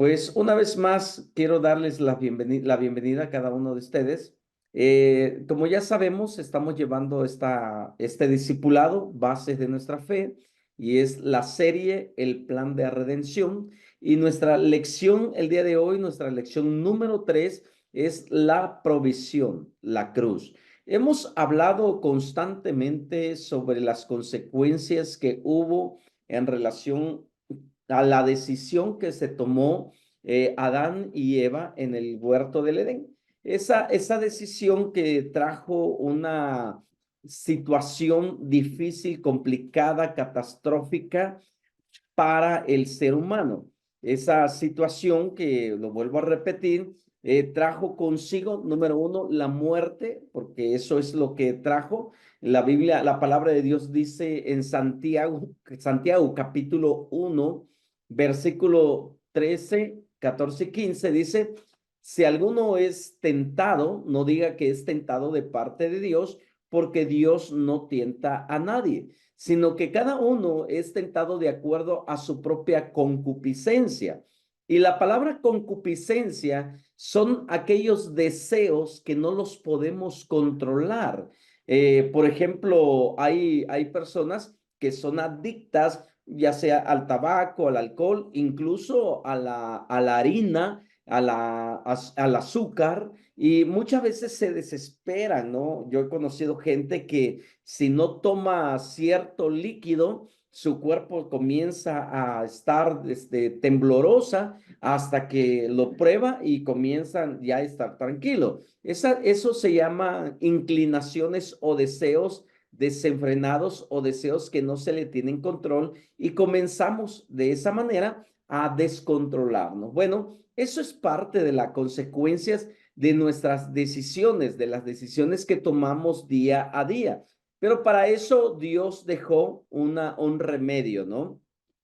Pues una vez más quiero darles la bienvenida a cada uno de ustedes. Como ya sabemos, estamos llevando este discipulado, bases de nuestra fe, y es la serie El Plan de Redención. Y nuestra lección el día de hoy, nuestra lección número 3, es la provisión, la cruz. Hemos hablado constantemente sobre las consecuencias que hubo en relación a la decisión que se tomó Adán y Eva en el huerto del Edén. Esa decisión que trajo una situación difícil, complicada, catastrófica para el ser humano. Esa situación que, lo vuelvo a repetir, trajo consigo, número uno, la muerte, porque eso es lo que trajo. La Biblia, la palabra de Dios dice en Santiago capítulo 1, versículo 13, 14 y 15, dice, si alguno es tentado, no diga que es tentado de parte de Dios, porque Dios no tienta a nadie, sino que cada uno es tentado de acuerdo a su propia concupiscencia. Y la palabra concupiscencia son aquellos deseos que no los podemos controlar. Por ejemplo, hay personas que son adictas, ya sea al tabaco, al alcohol, incluso a la harina, al azúcar, y muchas veces se desesperan, ¿no? Yo he conocido gente que si no toma cierto líquido, su cuerpo comienza a estar temblorosa hasta que lo prueba y comienzan ya a estar tranquilo. Eso se llama inclinaciones o deseos desenfrenados o deseos que no se le tienen control y comenzamos de esa manera a descontrolarnos. Bueno, eso es parte de las consecuencias de nuestras decisiones, de las decisiones que tomamos día a día. Pero para eso Dios dejó un remedio, ¿no?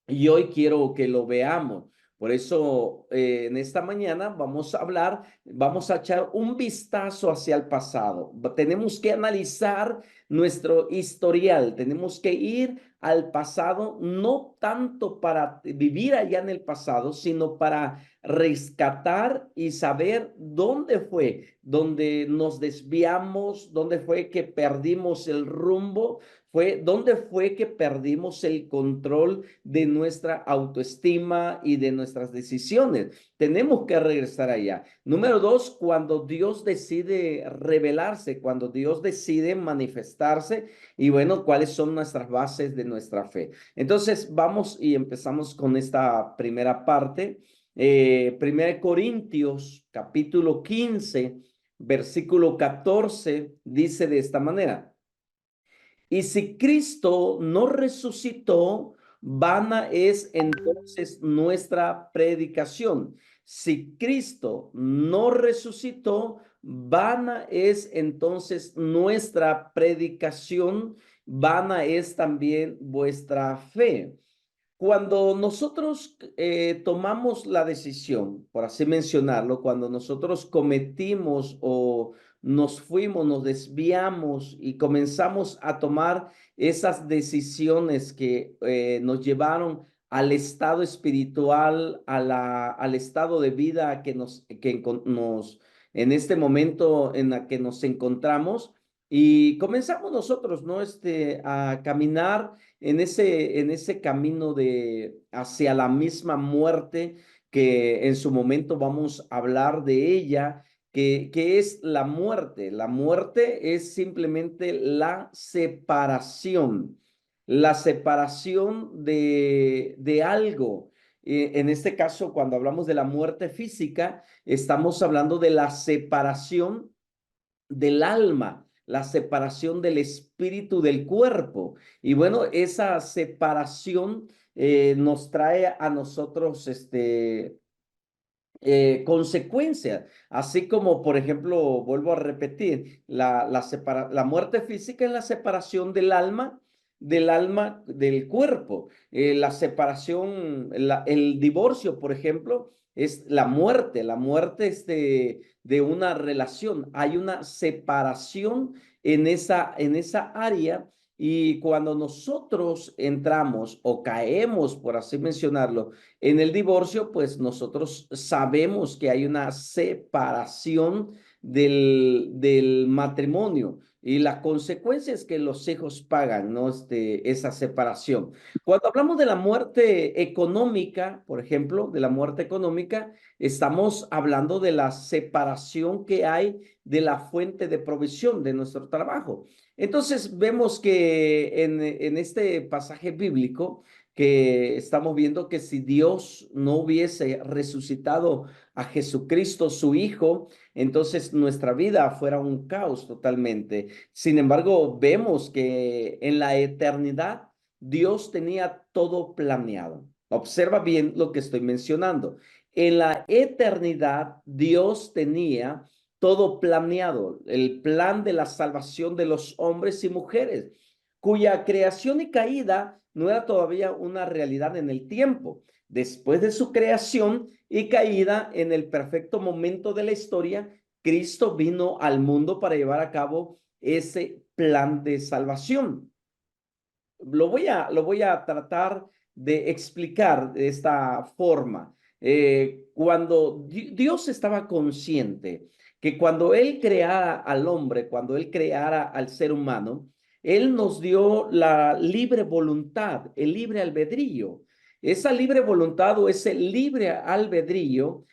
Y hoy quiero que lo veamos. Por eso en esta mañana vamos a echar un vistazo hacia el pasado. Tenemos que analizar nuestro historial, tenemos que ir al pasado, no tanto para vivir allá en el pasado, sino para rescatar y saber dónde fue, donde nos desviamos, dónde fue que perdimos el rumbo, dónde fue que perdimos el control de nuestra autoestima y de nuestras decisiones. Tenemos que regresar allá. Número dos, cuando Dios decide revelarse, cuando Dios decide manifestarse, y bueno, cuáles son nuestras bases de nuestra fe. Entonces, vamos y empezamos con esta primera parte. 1 Corintios capítulo 15, versículo 14, dice de esta manera: y si Cristo no resucitó, vana es entonces nuestra predicación. Si Cristo no resucitó, vana es entonces nuestra predicación, vana es también vuestra fe. Cuando nosotros tomamos la decisión, por así mencionarlo, cuando nosotros cometimos o nos fuimos, nos desviamos y comenzamos a tomar esas decisiones que nos llevaron al estado espiritual, al estado de vida en este momento en la que nos encontramos, y comenzamos nosotros, ¿no? A caminar en ese camino hacia la misma muerte, que en su momento vamos a hablar de ella, que es la muerte. La muerte es simplemente la separación de algo. En este caso, cuando hablamos de la muerte física, estamos hablando de la separación del alma, la separación del espíritu del cuerpo. Y bueno, esa separación nos trae a nosotros consecuencias, así como, por ejemplo, vuelvo a repetir, la muerte física es la separación del alma del cuerpo. La separación, el divorcio, por ejemplo, es la muerte es de una relación. Hay una separación en esa área, Y cuando nosotros entramos o caemos, por así mencionarlo, en el divorcio, pues nosotros sabemos que hay una separación del matrimonio y la consecuencia es que los hijos pagan, ¿no? Esa separación. Cuando hablamos de la muerte económica, por ejemplo, de la muerte económica, estamos hablando de la separación que hay de la fuente de provisión de nuestro trabajo. Entonces vemos que en este pasaje bíblico que estamos viendo que si Dios no hubiese resucitado a Jesucristo, su Hijo, entonces nuestra vida fuera un caos totalmente. Sin embargo, vemos que en la eternidad Dios tenía todo planeado. Observa bien lo que estoy mencionando. En la eternidad Dios tenía todo planeado, el plan de la salvación de los hombres y mujeres, cuya creación y caída no era todavía una realidad en el tiempo. Después de su creación y caída, en el perfecto momento de la historia, Cristo vino al mundo para llevar a cabo ese plan de salvación. Lo voy a tratar de explicar de esta forma. Cuando Dios estaba consciente que cuando Él creara al hombre, cuando Él creara al ser humano, Él nos dio la libre voluntad, el libre albedrío. Esa libre voluntad o ese libre albedrío,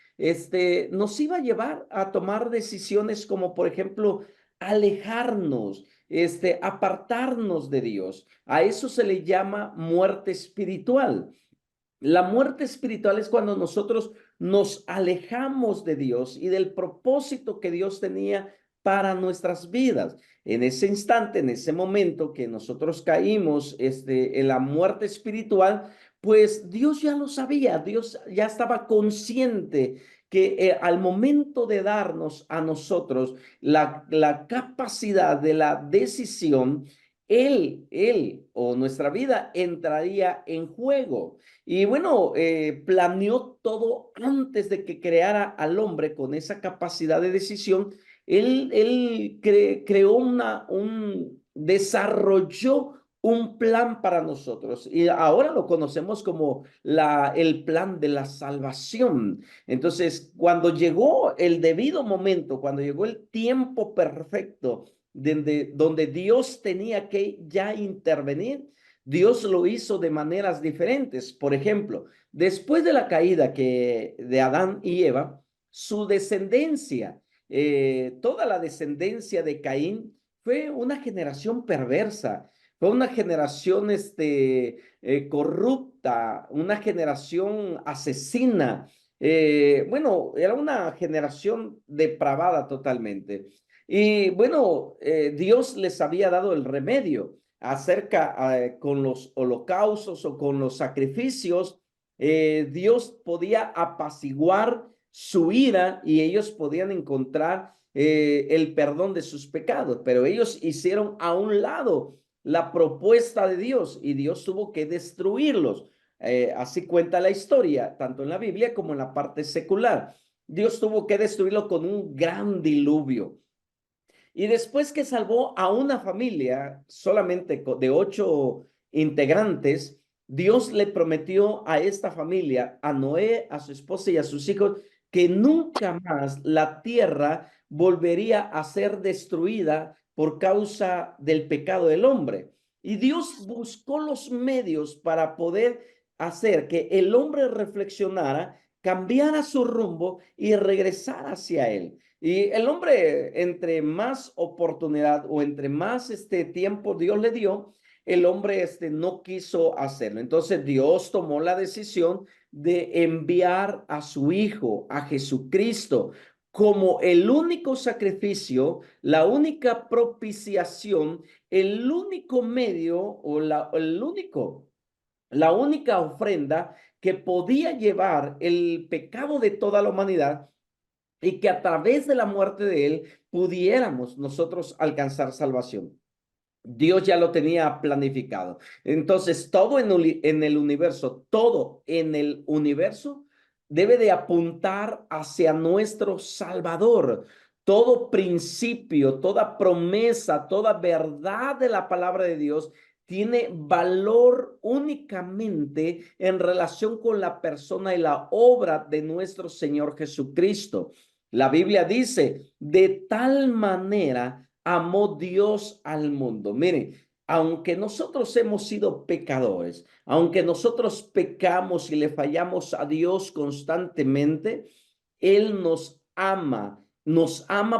nos iba a llevar a tomar decisiones como, por ejemplo, alejarnos, apartarnos de Dios. A eso se le llama muerte espiritual. La muerte espiritual es cuando nosotros nos alejamos de Dios y del propósito que Dios tenía para nuestras vidas. En ese instante, en ese momento que nosotros caímos en la muerte espiritual, pues Dios ya lo sabía, Dios ya estaba consciente que al momento de darnos a nosotros la capacidad de la decisión, él o nuestra vida entraría en juego. Y bueno, planeó todo antes de que creara al hombre con esa capacidad de decisión. Él creó desarrolló un plan para nosotros y ahora lo conocemos como el plan de la salvación. Entonces, cuando llegó el debido momento, cuando llegó el tiempo perfecto donde Dios tenía que ya intervenir, Dios lo hizo de maneras diferentes. Por ejemplo, después de la caída de Adán y Eva, su descendencia, toda la descendencia de Caín, fue una generación perversa, fue una generación corrupta, una generación asesina. Bueno, era una generación depravada totalmente. Y bueno, Dios les había dado el remedio con los holocaustos o con los sacrificios. Dios podía apaciguar su ira y ellos podían encontrar el perdón de sus pecados, pero ellos hicieron a un lado la propuesta de Dios y Dios tuvo que destruirlos. Así cuenta la historia, tanto en la Biblia como en la parte secular. Dios tuvo que destruirlo con un gran diluvio. Y después que salvó a una familia solamente de 8 integrantes, Dios le prometió a esta familia, a Noé, a su esposa y a sus hijos, que nunca más la tierra volvería a ser destruida por causa del pecado del hombre. Y Dios buscó los medios para poder hacer que el hombre reflexionara, cambiara su rumbo y regresara hacia él. Y el hombre, entre más oportunidad o entre más tiempo Dios le dio, el hombre no quiso hacerlo. Entonces Dios tomó la decisión de enviar a su Hijo, a Jesucristo, como el único sacrificio, la única propiciación, el único medio o la única ofrenda que podía llevar el pecado de toda la humanidad y que a través de la muerte de él pudiéramos nosotros alcanzar salvación. Dios ya lo tenía planificado. Entonces, en el universo, todo en el universo debe de apuntar hacia nuestro Salvador. todo principio, toda promesa, toda verdad de la palabra de Dios tiene valor únicamente en relación con la persona y la obra de nuestro Señor Jesucristo. La Biblia dice, de tal manera amó Dios al mundo. Miren, aunque nosotros hemos sido pecadores, aunque nosotros pecamos y le fallamos a Dios constantemente, Él nos ama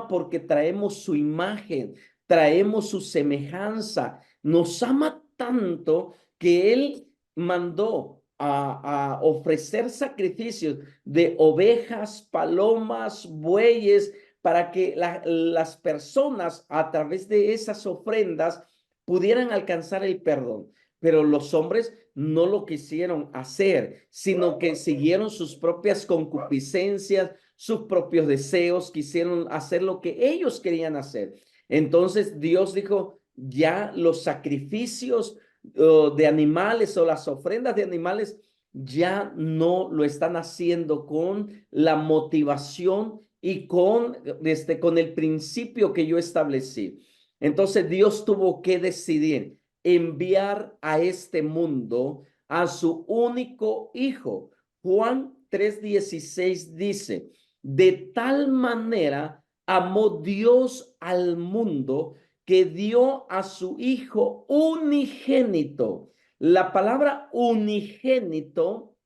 porque traemos su imagen, traemos su semejanza, nos ama tanto que Él mandó a ofrecer sacrificios de ovejas, palomas, bueyes, para que las personas a través de esas ofrendas pudieran alcanzar el perdón. Pero los hombres no lo quisieron hacer, sino que siguieron sus propias concupiscencias, sus propios deseos, quisieron hacer lo que ellos querían hacer. Entonces Dios dijo, ya los sacrificios de animales o las ofrendas de animales ya no lo están haciendo con la motivación y con el principio que yo establecí. Entonces Dios tuvo que decidir enviar a este mundo a su único hijo. Juan 3:16 dice, de tal manera amó Dios al mundo que dio a su hijo unigénito. La palabra unigénito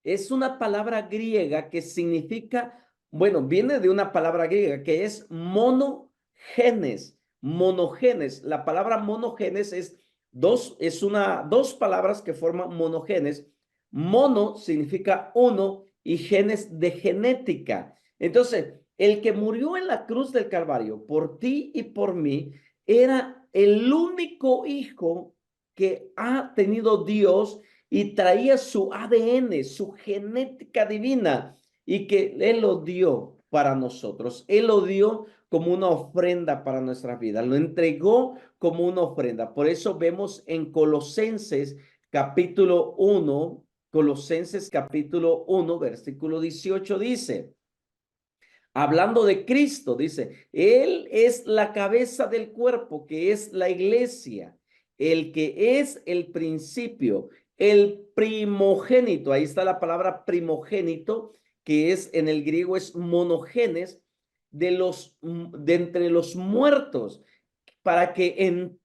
es una palabra griega que significa, bueno, viene de una palabra griega que es monogenes. Monogenes. La palabra monogenes es dos palabras que forman monogenes. Mono significa uno y genes de genética. Entonces, el que murió en la cruz del Calvario por ti y por mí era el único hijo que ha tenido Dios y traía su ADN, su genética divina, y que Él lo dio para nosotros. Él lo dio como una ofrenda para nuestra vida, lo entregó como una ofrenda. Por eso vemos en Colosenses capítulo 1, Colosenses capítulo 1, versículo 18 dice, hablando de Cristo, dice, Él es la cabeza del cuerpo, que es la iglesia, el que es el principio, el primogénito. Ahí está la palabra primogénito, que es en el griego es monogenes, de entre los muertos, para que en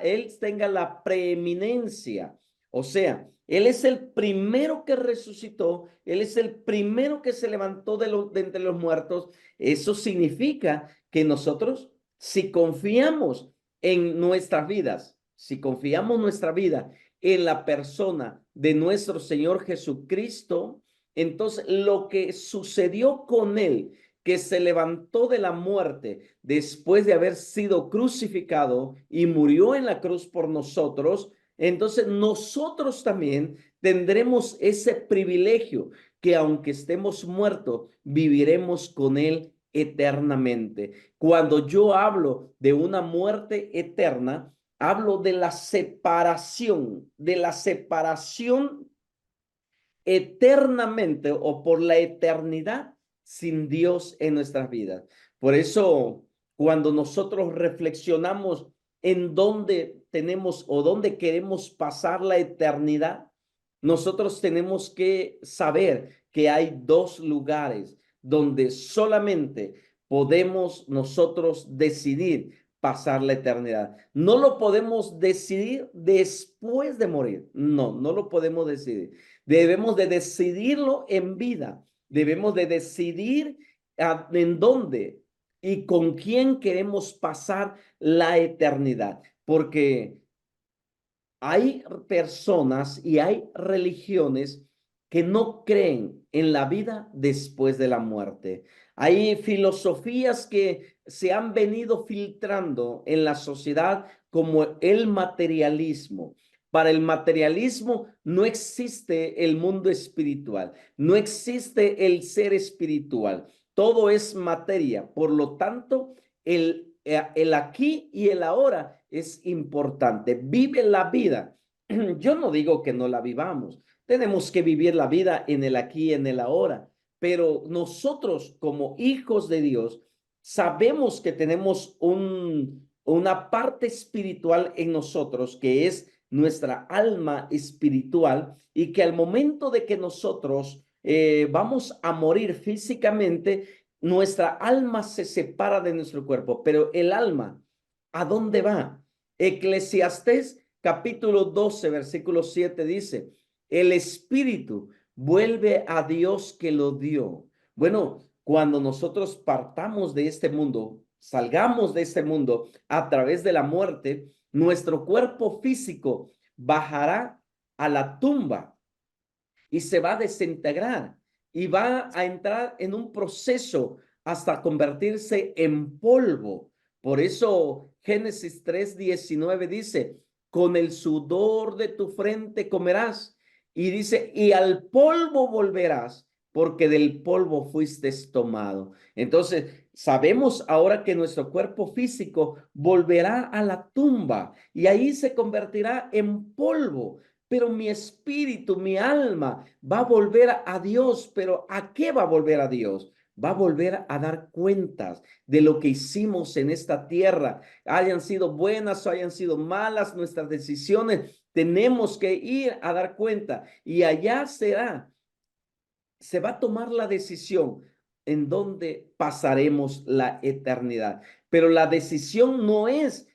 Él tenga la preeminencia. O sea, Él es el primero que resucitó, Él es el primero que se levantó de entre los muertos. Eso significa que nosotros, si confiamos en nuestras vidas, si confiamos nuestra vida en la persona de nuestro Señor Jesucristo, entonces lo que sucedió con Él, que se levantó de la muerte después de haber sido crucificado y murió en la cruz por nosotros, entonces nosotros también tendremos ese privilegio que aunque estemos muertos, viviremos con Él eternamente. Cuando yo hablo de una muerte eterna, hablo de la separación eternamente o por la eternidad sin Dios en nuestras vidas. Por eso, cuando nosotros reflexionamos en dónde tenemos o dónde queremos pasar la eternidad, nosotros tenemos que saber que hay dos lugares donde solamente podemos nosotros decidir pasar la eternidad. No lo podemos decidir después de morir. No, no lo podemos decidir. Debemos de decidirlo en vida. Debemos de decidir en dónde y con quién queremos pasar la eternidad. Porque hay personas y hay religiones que no creen en la vida después de la muerte. Hay filosofías que se han venido filtrando en la sociedad como el materialismo. Para el materialismo no existe el mundo espiritual, no existe el ser espiritual. Todo es materia. Por lo tanto, el aquí y el ahora es importante. Vive la vida. Yo no digo que no la vivamos. Tenemos que vivir la vida en el aquí y en el ahora. Pero nosotros como hijos de Dios sabemos que tenemos una parte espiritual en nosotros que es nuestra alma espiritual y que al momento de que nosotros vamos a morir físicamente, nuestra alma se separa de nuestro cuerpo, pero el alma, ¿a dónde va? Eclesiastés capítulo 12, versículo 7 dice, el espíritu vuelve a Dios que lo dio. Bueno, cuando nosotros partamos de este mundo, salgamos de este mundo a través de la muerte, nuestro cuerpo físico bajará a la tumba y se va a desintegrar y va a entrar en un proceso hasta convertirse en polvo. Por eso Génesis 3:19 dice, con el sudor de tu frente comerás. Y dice, y al polvo volverás, porque del polvo fuiste tomado. Entonces, sabemos ahora que nuestro cuerpo físico volverá a la tumba y ahí se convertirá en polvo, pero mi espíritu, mi alma va a volver a Dios. ¿Pero a qué va a volver a Dios? Va a volver a dar cuentas de lo que hicimos en esta tierra, hayan sido buenas o hayan sido malas nuestras decisiones. Tenemos que ir a dar cuenta y allá se va a tomar la decisión en donde pasaremos la eternidad. Pero la decisión no es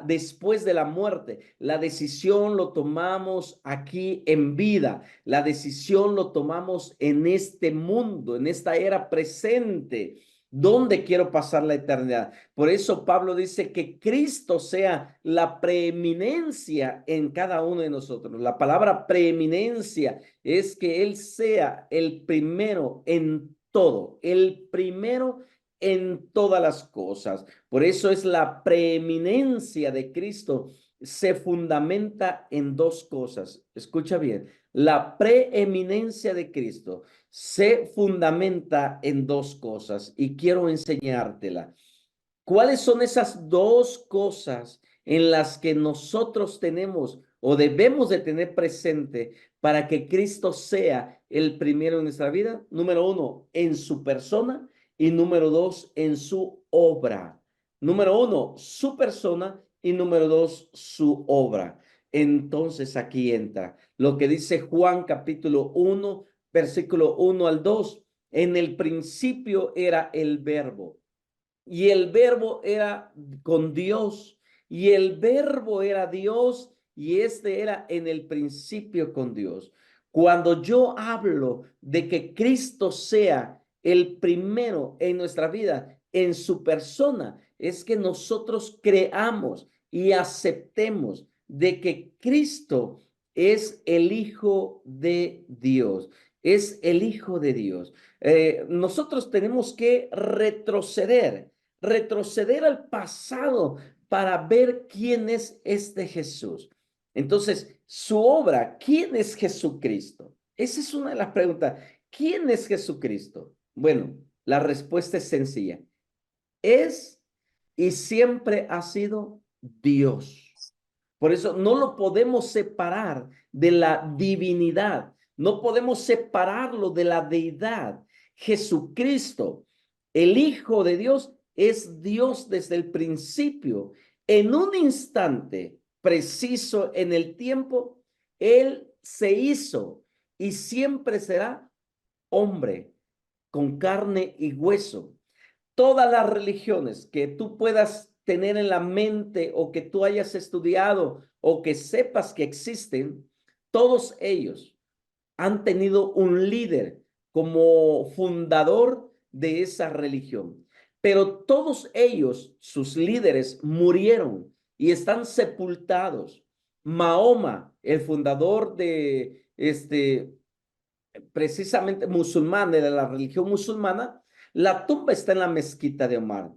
después de la muerte. La decisión lo tomamos aquí en vida. La decisión lo tomamos en este mundo, en esta era presente. ¿Dónde quiero pasar la eternidad? Por eso Pablo dice que Cristo sea la preeminencia en cada uno de nosotros. La palabra preeminencia es que Él sea el primero en todo, el primero en todas las cosas. Por eso es la preeminencia de Cristo. Se fundamenta en dos cosas. Escucha bien, la preeminencia de Cristo se fundamenta en dos cosas y quiero enseñártela. ¿Cuáles son esas dos cosas en las que nosotros tenemos o debemos de tener presente para que Cristo sea el primero en nuestra vida? Número uno, en su persona, y número dos, en su obra. Número uno, su persona, y número dos, su obra. Entonces aquí entra lo que dice Juan capítulo 1, versículo 1 al 2. En el principio era el verbo y el verbo era con Dios, y el verbo era Dios, y este era en el principio con Dios. Cuando yo hablo de que Cristo sea el primero en nuestra vida, en su persona, es que nosotros creamos y aceptemos de que Cristo es el Hijo de Dios, es el Hijo de Dios. Nosotros tenemos que retroceder al pasado para ver quién es este Jesús. Entonces, su obra, ¿quién es Jesucristo? Esa es una de las preguntas. ¿Quién es Jesucristo? Bueno, la respuesta es sencilla. Es y siempre ha sido Dios. Por eso no lo podemos separar de la divinidad. No podemos separarlo de la deidad. Jesucristo, el Hijo de Dios, es Dios desde el principio. En un instante preciso en el tiempo, Él se hizo y siempre será hombre con carne y hueso. Todas las religiones que tú puedas tener en la mente o que tú hayas estudiado o que sepas que existen, todos ellos han tenido un líder como fundador de esa religión. Pero todos ellos, sus líderes, murieron y están sepultados. Mahoma, el fundador de precisamente musulmán, de la religión musulmana, la tumba está en la mezquita de Omar.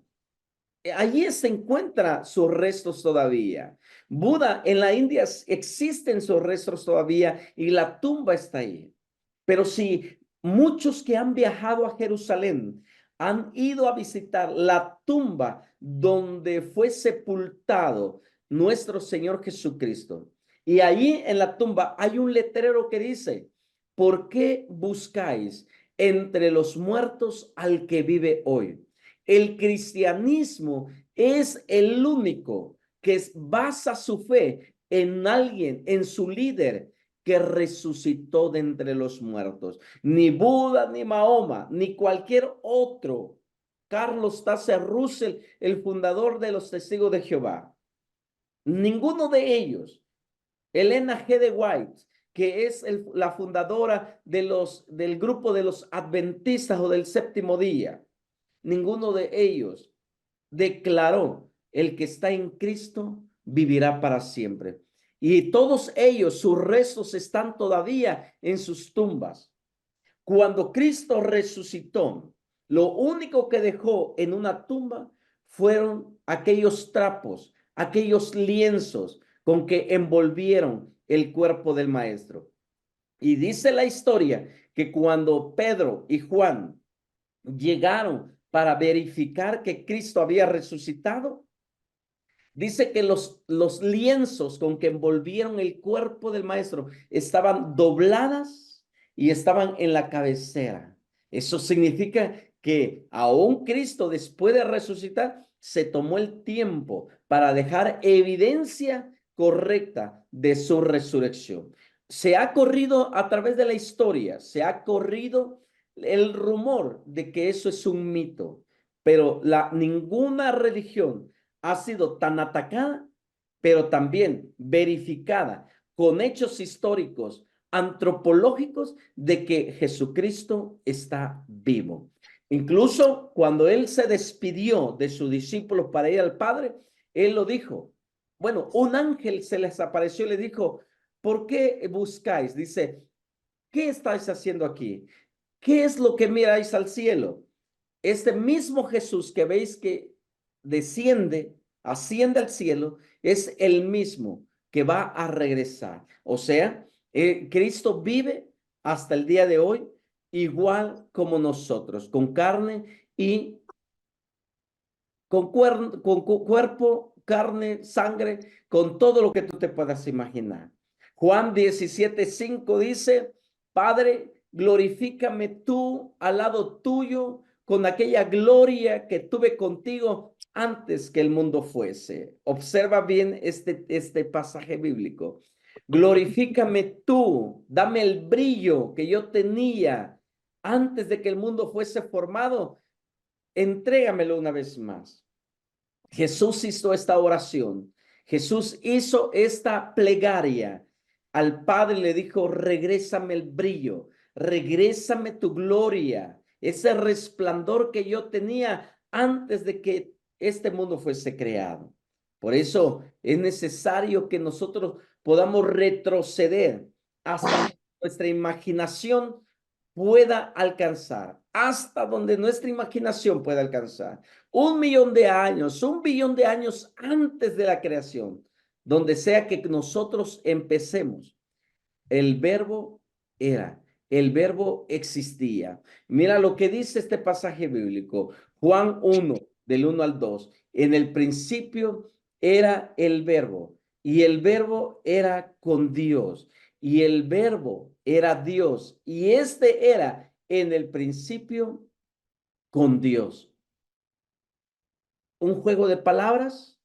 Allí se encuentran sus restos todavía. Buda en la India existen sus restos todavía y la tumba está ahí. Pero si muchos que han viajado a Jerusalén han ido a visitar la tumba donde fue sepultado nuestro Señor Jesucristo, y allí en la tumba hay un letrero que dice, ¿por qué buscáis entre los muertos al que vive hoy? El cristianismo es el único que basa su fe en alguien, en su líder que resucitó de entre los muertos. Ni Buda, ni Mahoma, ni cualquier otro. Carlos Taze Russell, el fundador de los Testigos de Jehová. Ninguno de ellos. Elena G. de White, que es la fundadora del grupo de los adventistas o del séptimo día. Ninguno de ellos declaró: el que está en Cristo vivirá para siempre. Y todos ellos, sus restos están todavía en sus tumbas. Cuando Cristo resucitó, lo único que dejó en una tumba fueron aquellos trapos, aquellos lienzos con que envolvieron el cuerpo del maestro. Y dice la historia que cuando Pedro y Juan llegaron para verificar que Cristo había resucitado, dice que los lienzos con que envolvieron el cuerpo del maestro estaban dobladas y estaban en la cabecera. Eso significa que aún Cristo, después de resucitar, se tomó el tiempo para dejar evidencia correcta de su resurrección. Se ha corrido a través de la historia, se ha corrido el rumor de que eso es un mito, pero ninguna religión ha sido tan atacada, pero también verificada con hechos históricos, antropológicos, de que Jesucristo está vivo. Incluso cuando él se despidió de sus discípulos para ir al Padre, él lo dijo. Bueno, un ángel se les apareció y le dijo: ¿por qué buscáis? Dice: ¿qué estáis haciendo aquí? ¿Qué es lo que miráis al cielo? Este mismo Jesús que veis que desciende, asciende al cielo, es el mismo que va a regresar. O sea, Cristo vive hasta el día de hoy igual como nosotros, con carne y con cuerpo, carne, sangre, con todo lo que tú te puedas imaginar. Juan 17:5 dice: Padre, glorifícame tú al lado tuyo con aquella gloria que tuve contigo antes que el mundo fuese. Observa bien este pasaje bíblico. Glorifícame tú, dame el brillo que yo tenía antes de que el mundo fuese formado. Entrégamelo una vez más. Jesús hizo esta oración. Jesús hizo esta plegaria. Al Padre le dijo: regrésame el brillo, regrésame tu gloria, ese resplandor que yo tenía antes de que este mundo fuese creado. Por eso es necesario que nosotros podamos retroceder hasta nuestra imaginación pueda alcanzar, hasta donde nuestra imaginación pueda alcanzar. 1.000.000 de años, 1.000.000.000 de años antes de la creación, donde sea que nosotros empecemos, el verbo era, el verbo existía. Mira lo que dice este pasaje bíblico, Juan 1, del 1 al 2. En el principio era el verbo, y el verbo era con Dios, y el verbo era Dios, y este era en el principio con Dios. ¿Un juego de palabras?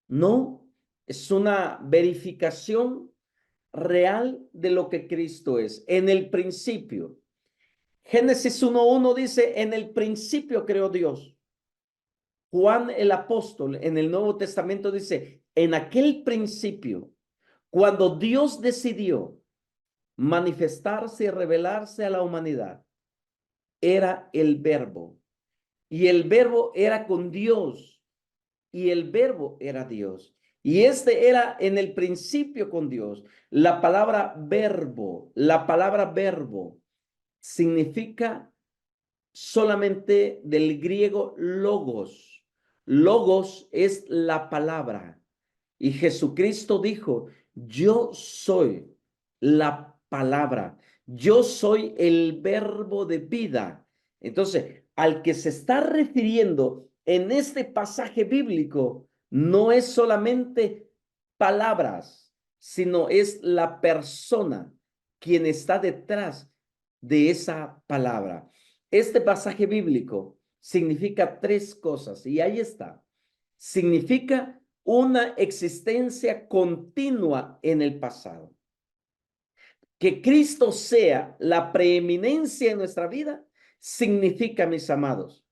No, es una verificación real de lo que Cristo es. En el principio, Génesis 1:1 dice: en el principio creó Dios. Juan el apóstol en el Nuevo Testamento dice: en aquel principio, cuando Dios decidió manifestarse y revelarse a la humanidad, era el verbo, y el verbo era con Dios, y el verbo era Dios. Y este era en el principio con Dios. La palabra verbo significa solamente del griego logos. Logos es la palabra. Y Jesucristo dijo: yo soy la palabra. Yo soy el verbo de vida. Entonces, al que se está refiriendo en este pasaje bíblico, no es solamente palabras, sino es la persona quien está detrás de esa palabra. Este pasaje bíblico significa tres cosas y ahí está. Significa una existencia continua en el pasado. Que Cristo sea la preeminencia en nuestra vida significa, mis amados,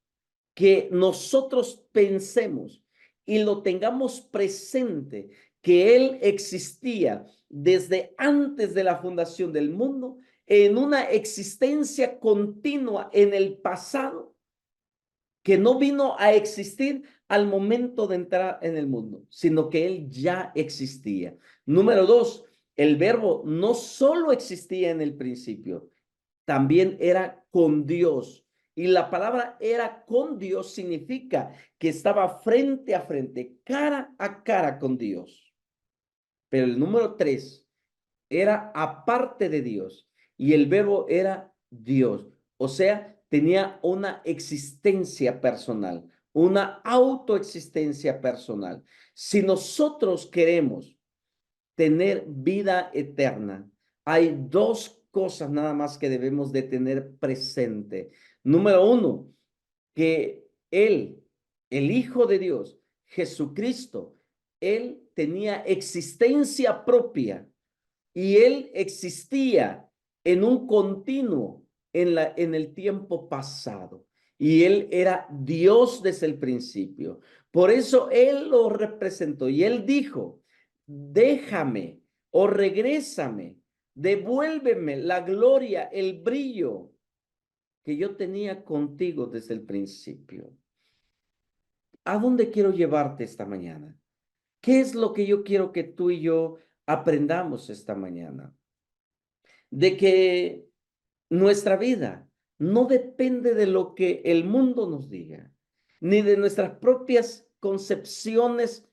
que nosotros pensemos y lo tengamos presente, que Él existía desde antes de la fundación del mundo, en una existencia continua en el pasado, que no vino a existir al momento de entrar en el mundo, sino que Él ya existía. Número dos, el verbo no solo existía en el principio, también era con Dios. Y la palabra era con Dios significa que estaba frente a frente, cara a cara con Dios. Pero el número tres era aparte de Dios y el verbo era Dios. O sea, tenía una existencia personal, una autoexistencia personal. Si nosotros queremos tener vida eterna, hay dos cosas nada más que debemos de tener presente. Número uno, que Él, el Hijo de Dios, Jesucristo, Él tenía existencia propia y Él existía en un continuo en el tiempo pasado. Y Él era Dios desde el principio. Por eso Él lo representó y Él dijo, déjame o regrésame, devuélveme la gloria, el brillo que yo tenía contigo desde el principio. ¿A dónde quiero llevarte esta mañana? ¿Qué es lo que yo quiero que tú y yo aprendamos esta mañana? De que nuestra vida no depende de lo que el mundo nos diga, ni de nuestras propias concepciones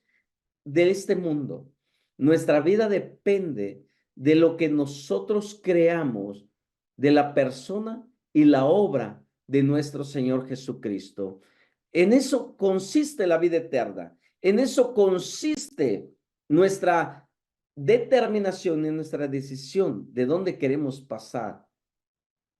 de este mundo. Nuestra vida depende de lo que nosotros creamos de la persona y la obra de nuestro Señor Jesucristo. En eso consiste la vida eterna. En eso consiste nuestra determinación y nuestra decisión de dónde queremos pasar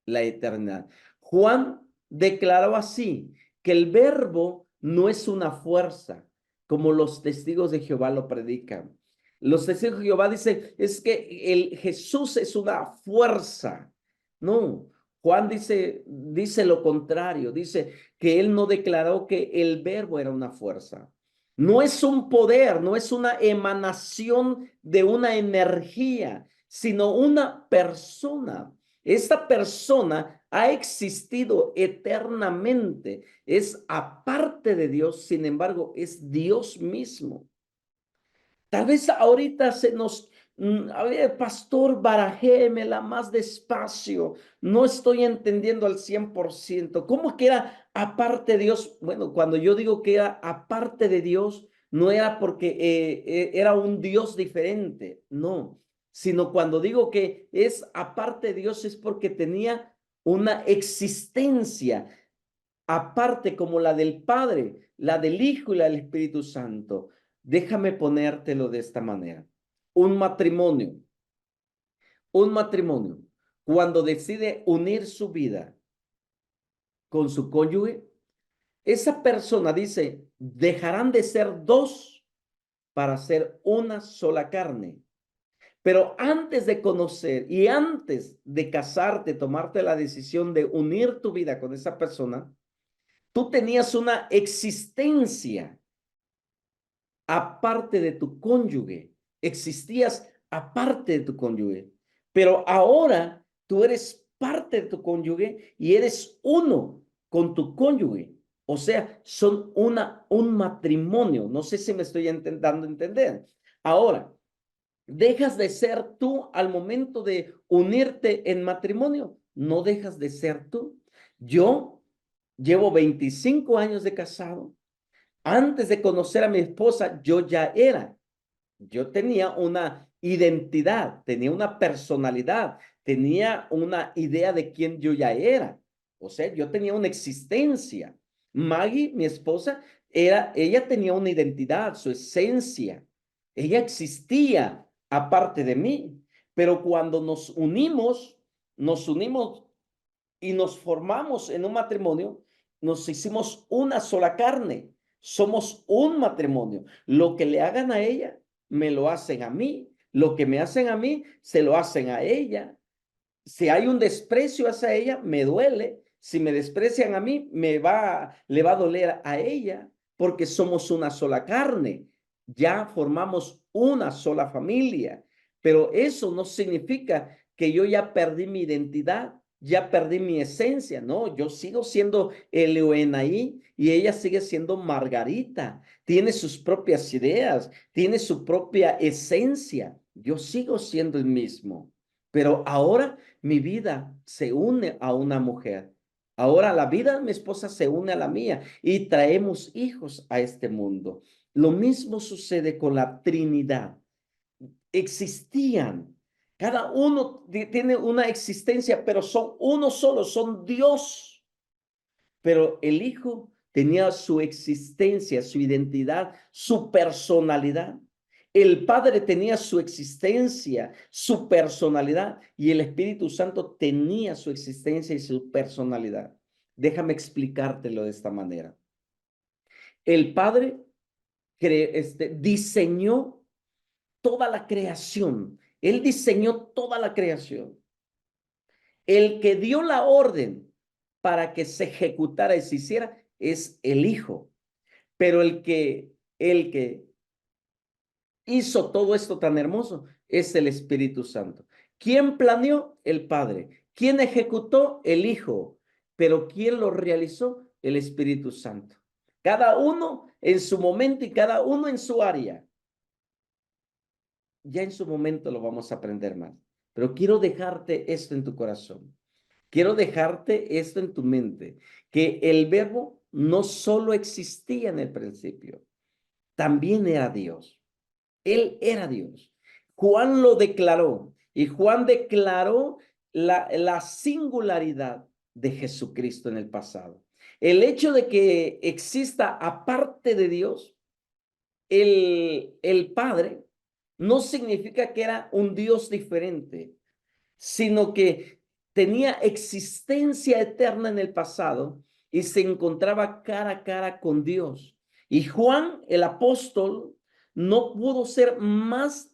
la eternidad. Juan declaró así, que el verbo no es una fuerza, como los testigos de Jehová lo predican. Los testigos de Jehová dicen, es que el Jesús es una fuerza. No, Juan dice lo contrario, dice que él no declaró que el verbo era una fuerza. No es un poder, no es una emanación de una energía, sino una persona. Esta persona ha existido eternamente, es aparte de Dios, sin embargo, es Dios mismo. Tal vez ahorita se nos, a ver, pastor, barajémela más despacio, no estoy entendiendo al 100%. ¿Cómo que era aparte de Dios? Bueno, cuando yo digo que era aparte de Dios, no era porque era un Dios diferente, no, sino cuando digo que es aparte de Dios es porque tenía una existencia aparte como la del Padre, la del Hijo y la del Espíritu Santo. Déjame ponértelo de esta manera. Un matrimonio, cuando decide unir su vida con su cónyuge, esa persona dice, dejarán de ser dos para ser una sola carne. Pero antes de conocer y antes de casarte, tomarte la decisión de unir tu vida con esa persona, tú tenías una existencia aparte de tu cónyuge, existías aparte de tu cónyuge, pero ahora tú eres parte de tu cónyuge y eres uno con tu cónyuge. O sea, son un matrimonio. No sé si me estoy dando a entender. Ahora, dejas de ser tú al momento de unirte en matrimonio. No dejas de ser tú. Yo llevo 25 años de casado. Antes de conocer a mi esposa, yo tenía una identidad, tenía una personalidad, tenía una idea de quién yo ya era. O sea, yo tenía una existencia. Maggie, mi esposa, ella tenía una identidad, su esencia. Ella existía aparte de mí. Pero cuando nos unimos y nos formamos en un matrimonio, nos hicimos una sola carne. Somos un matrimonio. Lo que le hagan a ella, me lo hacen a mí. Lo que me hacen a mí, se lo hacen a ella. Si hay un desprecio hacia ella, me duele. Si me desprecian a mí, le va a doler a ella, porque somos una sola carne. Ya formamos una sola familia. Pero eso no significa que yo ya perdí mi identidad, ya perdí mi esencia. No, yo sigo siendo Eleuenaí y ella sigue siendo Margarita. Tiene sus propias ideas, tiene su propia esencia. Yo sigo siendo el mismo. Pero ahora mi vida se une a una mujer. Ahora la vida de mi esposa se une a la mía y traemos hijos a este mundo. Lo mismo sucede con la Trinidad. Existían. Cada uno tiene una existencia, pero son uno solo, son Dios. Pero el Hijo tenía su existencia, su identidad, su personalidad. El Padre tenía su existencia, su personalidad, y el Espíritu Santo tenía su existencia y su personalidad. Déjame explicártelo de esta manera. El Padre diseñó toda la creación. Él diseñó toda la creación. El que dio la orden para que se ejecutara y se hiciera es el Hijo. Pero el que hizo todo esto tan hermoso es el Espíritu Santo. ¿Quién planeó? El Padre. ¿Quién ejecutó? El Hijo. Pero ¿quién lo realizó? El Espíritu Santo. Cada uno en su momento y cada uno en su área. Ya en su momento lo vamos a aprender más. Pero quiero dejarte esto en tu corazón. Quiero dejarte esto en tu mente, que el verbo no solo existía en el principio, también era Dios. Él era Dios. Juan lo declaró y Juan declaró la singularidad de Jesucristo en el pasado. El hecho de que exista aparte de Dios, el Padre, no significa que era un Dios diferente, sino que tenía existencia eterna en el pasado y se encontraba cara a cara con Dios. Y Juan, el apóstol, no pudo ser más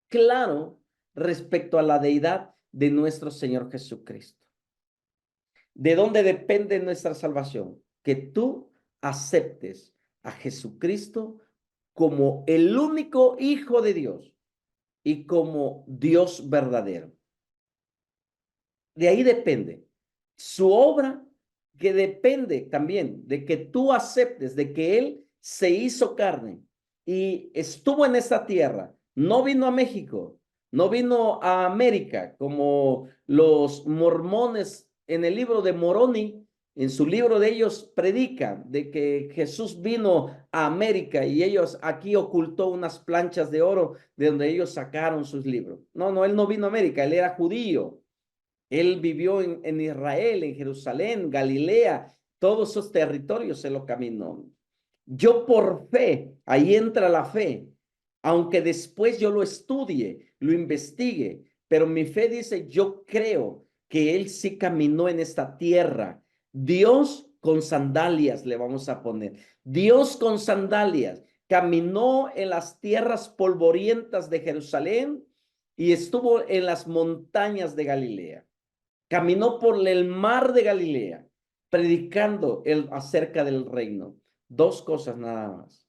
claro respecto a la deidad de nuestro Señor Jesucristo. ¿De dónde depende nuestra salvación? Que tú aceptes a Jesucristo como el único Hijo de Dios y como Dios verdadero. De ahí depende. Su obra, que depende también de que tú aceptes de que Él se hizo carne y estuvo en esta tierra. No vino a México, no vino a América, como los mormones en el libro de Moroni, en su libro de ellos predican de que Jesús vino a América y ellos aquí ocultó unas planchas de oro de donde ellos sacaron sus libros. No, no, Él no vino a América, Él era judío. Él vivió en Israel, en Jerusalén, Galilea, todos esos territorios se lo caminó. Yo por fe, ahí entra la fe, aunque después yo lo estudie, lo investigue, pero mi fe dice, yo creo que Él sí caminó en esta tierra. Dios con sandalias le vamos a poner. Dios con sandalias caminó en las tierras polvorientas de Jerusalén y estuvo en las montañas de Galilea. Caminó por el mar de Galilea, predicando acerca del reino. Dos cosas nada más.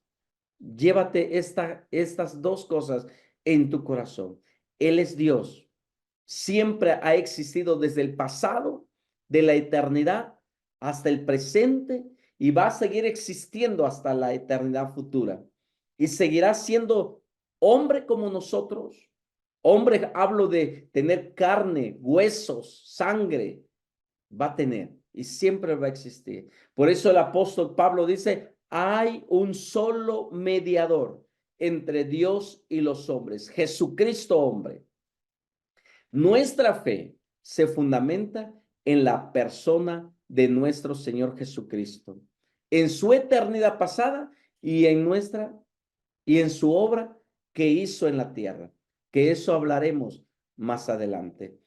Llévate estas dos cosas en tu corazón. Él es Dios. Siempre ha existido desde el pasado, de la eternidad, hasta el presente, y va a seguir existiendo hasta la eternidad futura. Y seguirá siendo hombre como nosotros. Hombre, hablo de tener carne, huesos, sangre, va a tener y siempre va a existir. Por eso el apóstol Pablo dice, hay un solo mediador entre Dios y los hombres, Jesucristo hombre. Nuestra fe se fundamenta en la persona de nuestro Señor Jesucristo, en su eternidad pasada y en su obra que hizo en la tierra, que eso hablaremos más adelante.